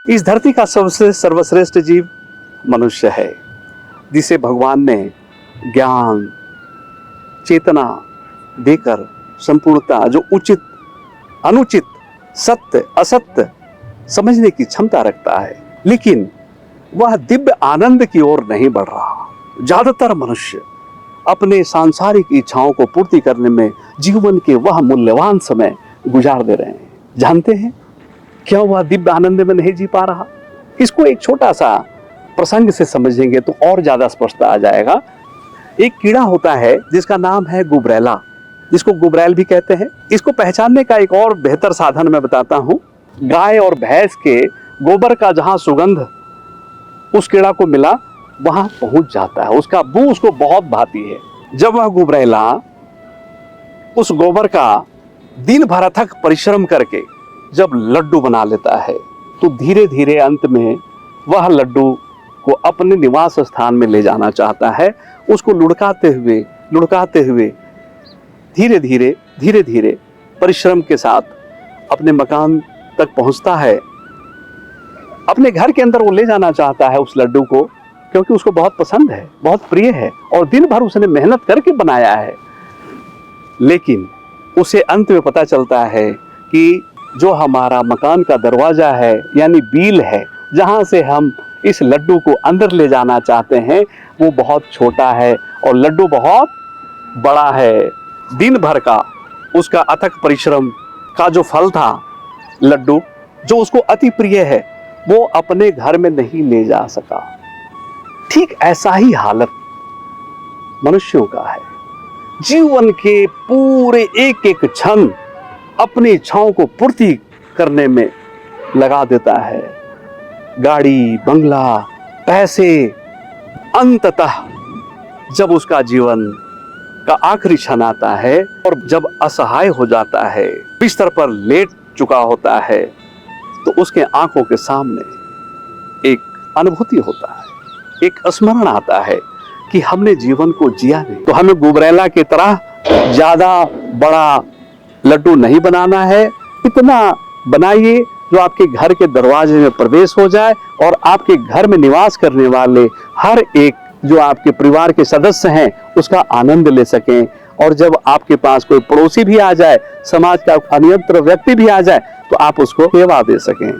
इस धरती का सबसे सर्वश्रेष्ठ जीव मनुष्य है, जिसे भगवान ने ज्ञान चेतना देकर संपूर्णता, जो उचित अनुचित सत्य असत्य समझने की क्षमता रखता है, लेकिन वह दिव्य आनंद की ओर नहीं बढ़ रहा। ज्यादातर मनुष्य अपने सांसारिक इच्छाओं को पूर्ति करने में जीवन के वह मूल्यवान समय गुजार दे रहे हैं। जानते हैं क्यों वह दिव्य आनंद में नहीं जी पा रहा? इसको एक छोटा सा प्रसंग से समझेंगे तो और ज्यादा स्पष्टता आ जाएगा। एक कीड़ा होता है जिसका नाम है गुबरैला, जिसको गुबरैल भी कहते हैं। इसको पहचानने का एक और बेहतर साधन मैं बताता हूँ। गाय और भैंस के गोबर का जहाँ सुगंध उस कीड़ा को मिला वहां पहुंच जाता है, उसका बू उसको बहुत भाती है। जब वह गुबरैला उस गोबर का दिन भर अथक परिश्रम करके जब लड्डू बना लेता है, तो धीरे धीरे अंत में वह लड्डू को अपने निवास स्थान में ले जाना चाहता है। उसको लुढ़काते हुए धीरे धीरे परिश्रम के साथ अपने मकान तक पहुंचता है। अपने घर के अंदर वो ले जाना चाहता है उस लड्डू को, क्योंकि उसको बहुत पसंद है, बहुत प्रिय है और दिन भर उसने मेहनत करके बनाया है। लेकिन उसे अंत में पता चलता है कि जो हमारा मकान का दरवाजा है, यानी बील है, जहां से हम इस लड्डू को अंदर ले जाना चाहते हैं, वो बहुत छोटा है और लड्डू बहुत बड़ा है। दिन भर का उसका अथक परिश्रम का जो फल था, लड्डू जो उसको अति प्रिय है, वो अपने घर में नहीं ले जा सका। ठीक ऐसा ही हालत मनुष्यों का है। जीवन के पूरे एक एक क्षण अपनी इच्छाओं को पूर्ति करने में लगा देता है। गाड़ी, बंगला, पैसे, अंततः जब उसका जीवन का आखिरी क्षण आता है और जब असहाय हो जाता है, बिस्तर पर लेट चुका होता है, तो उसके आंखों के सामने एक अनुभूति होता है, एक स्मरण आता है कि हमने जीवन को जिया नहीं। तो हमें गुबरैला की तरह ज्यादा बड़ा लड्डू नहीं बनाना है। इतना बनाइए जो आपके घर के दरवाजे में प्रवेश हो जाए और आपके घर में निवास करने वाले हर एक जो आपके परिवार के सदस्य हैं उसका आनंद ले सकें। और जब आपके पास कोई पड़ोसी भी आ जाए, समाज का अन्यत्र व्यक्ति भी आ जाए, तो आप उसको सेवा दे सकें।